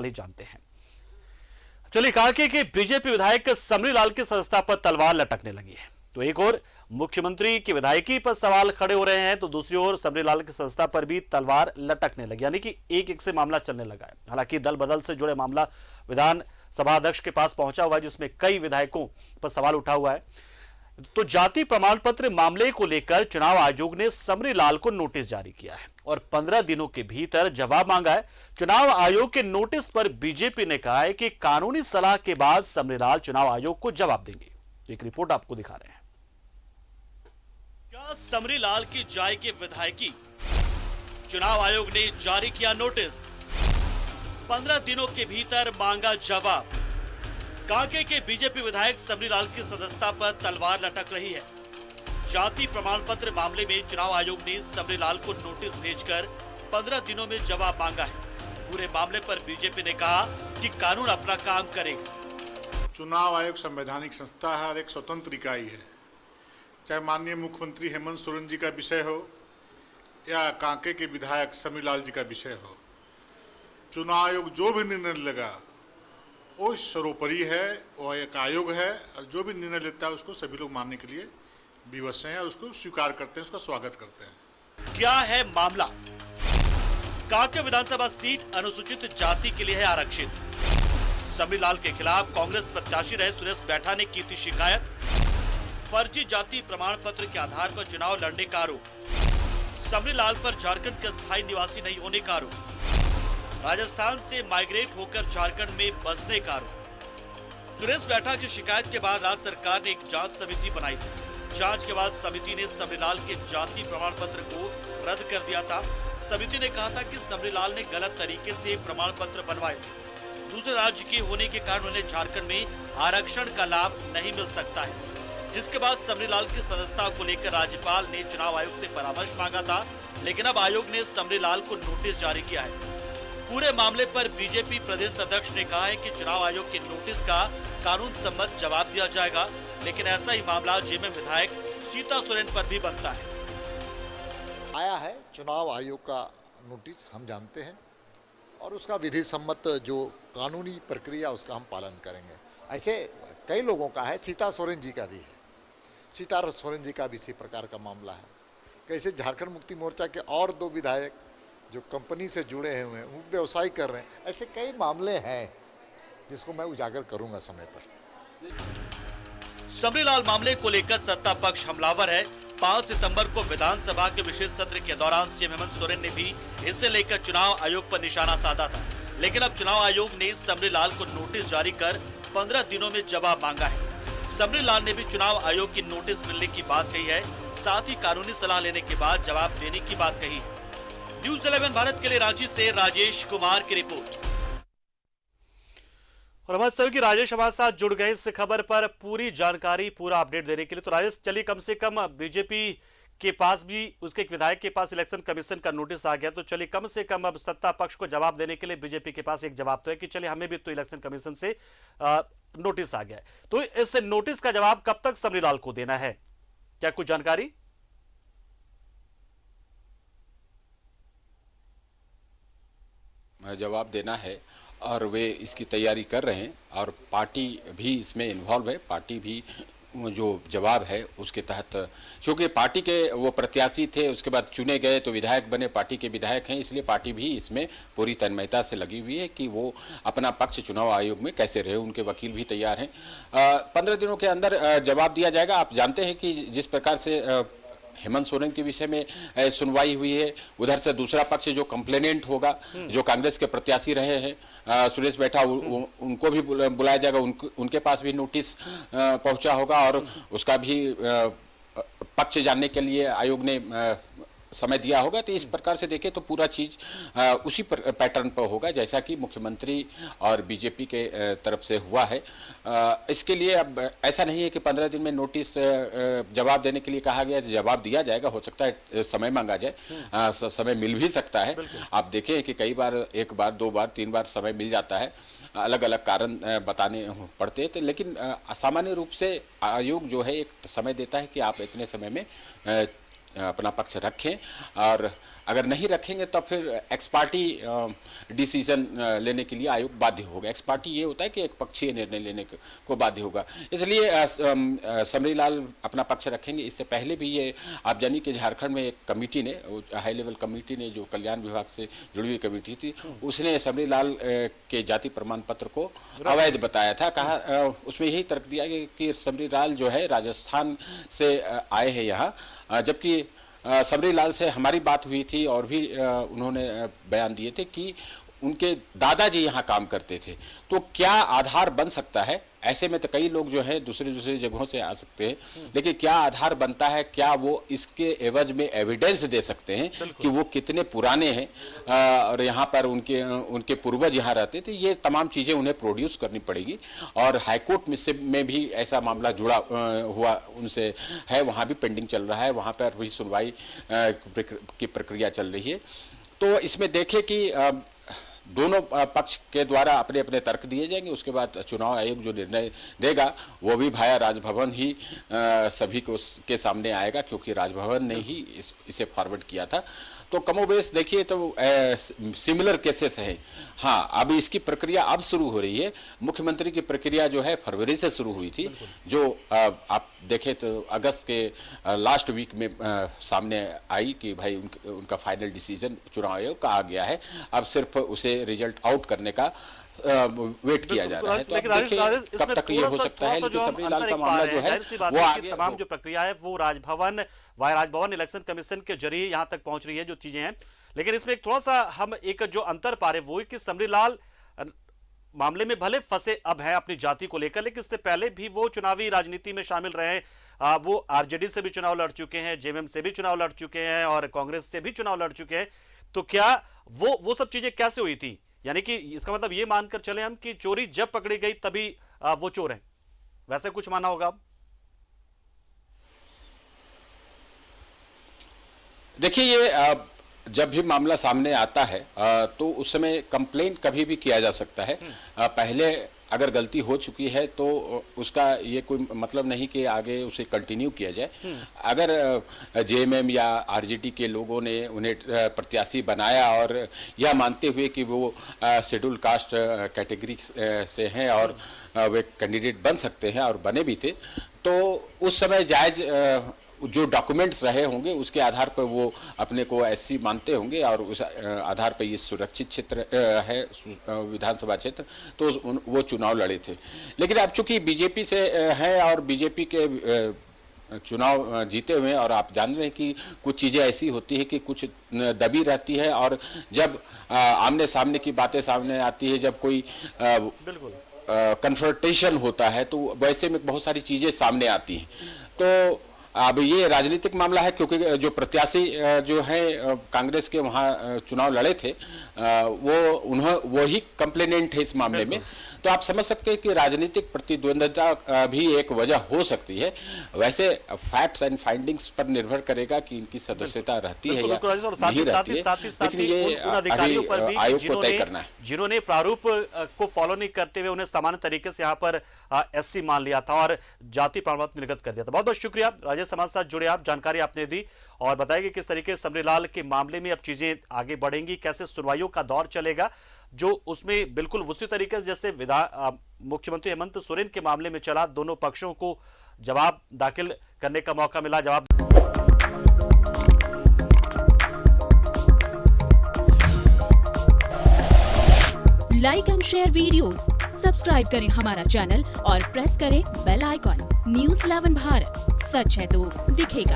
ही जानते हैं। चलिए, कांके के बीजेपी विधायक समरीलाल की सदस्यता पर तलवार लटकने लगी है। तो एक और मुख्यमंत्री की विधायकी पर सवाल खड़े हो रहे हैं, तो दूसरी ओर समरीलाल की सदस्यता पर भी तलवार लटकने लगी, यानी कि एक एक से मामला चलने लगा है। हालांकि दल बदल से जुड़े मामला विधानसभा अध्यक्ष के पास पहुंचा हुआ है, जिसमें कई विधायकों पर सवाल उठा हुआ है। तो जाति प्रमाण पत्र मामले को लेकर चुनाव आयोग ने समरीलाल को नोटिस जारी किया है और 15 दिनों के भीतर जवाब मांगा है। चुनाव आयोग के नोटिस पर बीजेपी ने कहा है कि कानूनी सलाह के बाद समरीलाल चुनाव आयोग को जवाब देंगे। एक रिपोर्ट आपको दिखा रहे हैं। क्या समरीलाल की जाएगी विधायकी? चुनाव आयोग ने जारी किया नोटिस, 15 दिनों के भीतर मांगा जवाब। कांके के बीजेपी विधायक समरीलाल की सदस्यता पर तलवार लटक रही है। जाति प्रमाण पत्र मामले में चुनाव आयोग ने समरीलाल को नोटिस भेजकर 15 दिनों में जवाब मांगा है। पूरे मामले पर बीजेपी ने कहा कि कानून अपना काम करेगा। चुनाव आयोग संवैधानिक संस्था है और एक स्वतंत्र इकाई है। चाहे माननीय मुख्यमंत्री हेमंत सोरेन जी का विषय हो या कांके के विधायक समरीलाल जी का विषय हो, चुनाव आयोग जो भी निर्णय लेगा वो सर्वोपरि है, वो एक आयोग है और जो भी निर्णय लेता है उसको सभी लोग मानने के लिए विवश हैं और उसको स्वीकार करते हैं, उसका स्वागत करते हैं। क्या है मामला? कांके विधानसभा सीट अनुसूचित जाति के लिए है आरक्षित। समरीलाल के खिलाफ कांग्रेस प्रत्याशी रहे सुरेश बैठा ने की थी शिकायत। फर्जी जाति प्रमाण पत्र के आधार पर चुनाव लड़ने का आरोप। समरीलाल पर झारखंड के स्थायी निवासी नहीं होने का आरोप। राजस्थान से माइग्रेट होकर झारखंड में बसने का आरोप। सुरेश बैठा की शिकायत के बाद राज्य सरकार ने एक जांच समिति बनाई थी। जांच के बाद समिति ने समरीलाल के जाति प्रमाण पत्र को रद्द कर दिया था। समिति ने कहा था कि समरीलाल ने गलत तरीके से प्रमाण पत्र बनवाए थे। दूसरे राज्य के होने के कारण उन्हें झारखंड में आरक्षण का लाभ नहीं मिल सकता है, जिसके बाद समरीलाल की सदस्यता को लेकर राज्यपाल ने चुनाव आयोग से परामर्श मांगा था, लेकिन अब आयोग ने समरीलाल को नोटिस जारी किया है। पूरे मामले पर बीजेपी प्रदेश अध्यक्ष ने कहा है कि चुनाव आयोग के नोटिस का कानून सम्मत जवाब दिया जाएगा, लेकिन ऐसा ही मामला जेएमएम विधायक सीता सोरेन पर भी बनता है। आया है चुनाव आयोग का नोटिस, हम जानते हैं और उसका विधि सम्मत जो कानूनी प्रक्रिया उसका हम पालन करेंगे। ऐसे कई लोगों का है, सीता सोरेन जी का भी है। सीता सोरेन जी का भी इसी प्रकार का मामला है। कैसे झारखंड मुक्ति मोर्चा के और 2 विधायक जो कंपनी से जुड़े हुए हैं, वो व्यवसाय कर रहे हैं। ऐसे कई मामले हैं जिसको मैं उजागर करूंगा समय पर। समरीलाल मामले को लेकर सत्ता पक्ष हमलावर है। 5 सितंबर को विधानसभा के विशेष सत्र के दौरान सीएम हेमंत सोरेन ने भी इससे लेकर चुनाव आयोग पर निशाना साधा था, लेकिन अब चुनाव आयोग ने समरीलाल को नोटिस जारी कर 15 दिनों में जवाब मांगा है। समरीलाल ने भी चुनाव आयोग की नोटिस मिलने की बात कही है, साथ ही कानूनी सलाह लेने के बाद जवाब देने की बात कही है। न्यूज़ 11 भारत के लिए रांची से राजेश कुमार की रिपोर्ट। और हमारे सहयोगी राजेश हमारे साथ जुड़ गए इस खबर पर पूरी जानकारी, पूरा अपडेट देने के लिए। तो राजेश, चलिए, कम से कम बीजेपी के पास भी उसके एक विधायक के पास इलेक्शन कमीशन का नोटिस आ गया, तो चलिए कम से कम अब सत्ता पक्ष को जवाब देने के लिए बीजेपी के पास एक जवाब तो है कि चलिए हमें भी तो इलेक्शन कमीशन से नोटिस आ गया है। तो इस नोटिस का जवाब कब तक समरीलाल को देना है, क्या कुछ जानकारी? जवाब देना है और वे इसकी तैयारी कर रहे हैं और पार्टी भी इसमें इन्वॉल्व है। पार्टी भी जो जवाब है उसके तहत, क्योंकि पार्टी के वो प्रत्याशी थे, उसके बाद चुने गए तो विधायक बने, पार्टी के विधायक हैं, इसलिए पार्टी भी इसमें पूरी तन्मयता से लगी हुई है कि वो अपना पक्ष चुनाव आयोग में कैसे रहे। उनके वकील भी तैयार हैं। 15 दिनों के अंदर जवाब दिया जाएगा। आप जानते हैं कि जिस प्रकार से हेमंत सोरेन के विषय में सुनवाई हुई है, उधर से दूसरा पक्ष जो कंप्लेनेंट होगा, जो कांग्रेस के प्रत्याशी रहे हैं सुरेश बैठा, उनको भी बुलाया जाएगा। उनके पास भी नोटिस पहुंचा होगा और उसका भी पक्ष जानने के लिए आयोग ने समय दिया होगा। तो इस प्रकार से देखें तो पूरा चीज उसी पैटर्न पर होगा जैसा कि मुख्यमंत्री और बीजेपी के तरफ से हुआ है। इसके लिए अब ऐसा नहीं है कि 15 दिन में नोटिस जवाब देने के लिए कहा गया, जवाब दिया जाएगा। हो सकता है समय मांगा जाए, समय मिल भी सकता है। आप देखें कि कई बार 1 बार 2 बार 3 बार समय मिल जाता है, अलग अलग कारण बताने पड़ते थे, लेकिन सामान्य रूप से आयोग जो है एक समय देता है कि आप इतने समय में अपना पक्ष रखें, और अगर नहीं रखेंगे तो फिर एक्स पार्टी डिसीजन लेने के लिए आयोग बाध्य होगा। एक्स पार्टी ये होता है कि एक पक्षीय निर्णय लेने को बाध्य होगा, इसलिए समरीलाल अपना पक्ष रखेंगे। इससे पहले भी ये आप जानिए कि झारखंड में एक कमेटी ने, हाई लेवल कमेटी ने, जो कल्याण विभाग से जुड़ी हुई कमेटी थी, उसने समरीलाल के जाति प्रमाण पत्र को अवैध बताया था। कहा उसमें यही तर्क दिया कि समरीलाल जो है राजस्थान से आए हैं यहाँ, जबकि समरीलाल से हमारी बात हुई थी और भी उन्होंने बयान दिए थे कि उनके दादाजी यहाँ काम करते थे। तो क्या आधार बन सकता है? ऐसे में तो कई लोग जो है दूसरी जगहों से आ सकते हैं, लेकिन क्या आधार बनता है? क्या वो इसके एवज में एविडेंस दे सकते हैं कि वो कितने पुराने हैं और यहाँ पर उनके पूर्वज यहाँ रहते थे? ये तमाम चीज़ें उन्हें प्रोड्यूस करनी पड़ेगी, और हाईकोर्ट में भी ऐसा मामला जुड़ा हुआ उनसे है, वहाँ भी पेंडिंग चल रहा है, वहाँ पर भी सुनवाई की प्रक्रिया चल रही है। तो इसमें देखें कि दोनों पक्ष के द्वारा अपने अपने तर्क दिए जाएंगे, उसके बाद चुनाव आयोग जो निर्णय देगा वो भी भाया राजभवन ही सभी को के सामने आएगा, क्योंकि राजभवन ने ही इसे फॉरवर्ड किया था। तो कमोबेश देखिए तो सिमिलर केसेस हैं। हाँ, अभी इसकी प्रक्रिया अब शुरू हो रही है। मुख्यमंत्री की प्रक्रिया जो है फरवरी से शुरू हुई थी, जो आप देखें तो अगस्त के लास्ट वीक में सामने आई कि भाई उनका फाइनल डिसीजन चुनाव आयोग का आ गया है। अब सिर्फ उसे रिजल्ट आउट करने का वेट किया जा रहा है। तो देखिए कब तक ये हो सकता है, लेकिन समरीलाल का मामला जो है वो आगे तमाम जो प्रक्रिया है वो राजभवन इलेक्शन कमीशन के जरिए यहां तक पहुंच रही है, जो चीजें हैं। लेकिन इसमें एक थोड़ा सा हम एक जो अंतर पा रहे वो कि समरीलाल मामले में भले फंसे अब हैं अपनी जाति को लेकर, लेकिन इससे पहले भी वो चुनावी राजनीति में शामिल रहे हैं। वो आरजेडी से भी चुनाव लड़ चुके हैं, जेएमएम से भी चुनाव लड़ चुके हैं और कांग्रेस से भी चुनाव लड़ चुके हैं। तो क्या वो सब चीजें कैसे हुई थी? यानी कि इसका मतलब ये मानकर चले हम कि चोरी जब पकड़ी गई तभी वो चोर हैं, वैसे कुछ माना होगा? देखिए, ये जब भी मामला सामने आता है तो उस समय कंप्लेंट कभी भी किया जा सकता है। पहले अगर गलती हो चुकी है तो उसका ये कोई मतलब नहीं कि आगे उसे कंटिन्यू किया जाए। अगर जेएमएम या आरजेडी के लोगों ने उन्हें प्रत्याशी बनाया और यह मानते हुए कि वो शेड्यूल कास्ट कैटेगरी से हैं और वे कैंडिडेट बन सकते हैं और बने भी थे, तो उस समय जायज जो डॉक्यूमेंट्स रहे होंगे उसके आधार पर वो अपने को एससी मानते होंगे और उस आधार पर ये सुरक्षित क्षेत्र है विधानसभा क्षेत्र, तो वो चुनाव लड़े थे। लेकिन अब चूंकि बीजेपी से है और बीजेपी के चुनाव जीते हुए हैं, और आप जान रहे हैं कि कुछ चीज़ें ऐसी होती है कि कुछ दबी रहती है, और जब आमने सामने की बातें सामने आती है, जब कोई कन्फ्रंटेशन होता है, तो वैसे में बहुत सारी चीज़ें सामने आती हैं। तो अब ये राजनीतिक मामला है, क्योंकि जो प्रत्याशी जो है कांग्रेस के वहाँ चुनाव लड़े थे वो ही कंप्लेनेंट है इस मामले में। तो आप समझ सकते हैं कि राजनीतिक प्रतिद्वंद्विता भी एक वजह हो सकती है। वैसे फैक्ट्स एंड फाइंडिंग्स पर निर्भर करेगा कि इनकी सदस्यता रहती है या नहीं रहती है, लेकिन ये अभी आयोग को तय करना है। जिन्होंने प्रारूप को फॉलो नहीं करते हुए उन्हें सामान्य तरीके से यहाँ पर एससी मान लिया था और जाति प्रमाण पत्र निर्गत कर दिया था। बहुत बहुत शुक्रिया राजेश समाज से जुड़े आप, जानकारी आपने दी और बताया कि किस तरीके से समरीलाल के मामले में अब चीजें आगे बढ़ेंगी, कैसे सुनवाइयों का दौर चलेगा, जो उसमें बिल्कुल उसी तरीके से जैसे मुख्यमंत्री हेमंत सोरेन के मामले में चला। दोनों पक्षों को जवाब दाखिल करने का मौका मिला। जवाब like and share videos, subscribe करें हमारा चैनल और प्रेस करें बेल आइकॉन। न्यूज़ 11 भारत, सच है तो दिखेगा।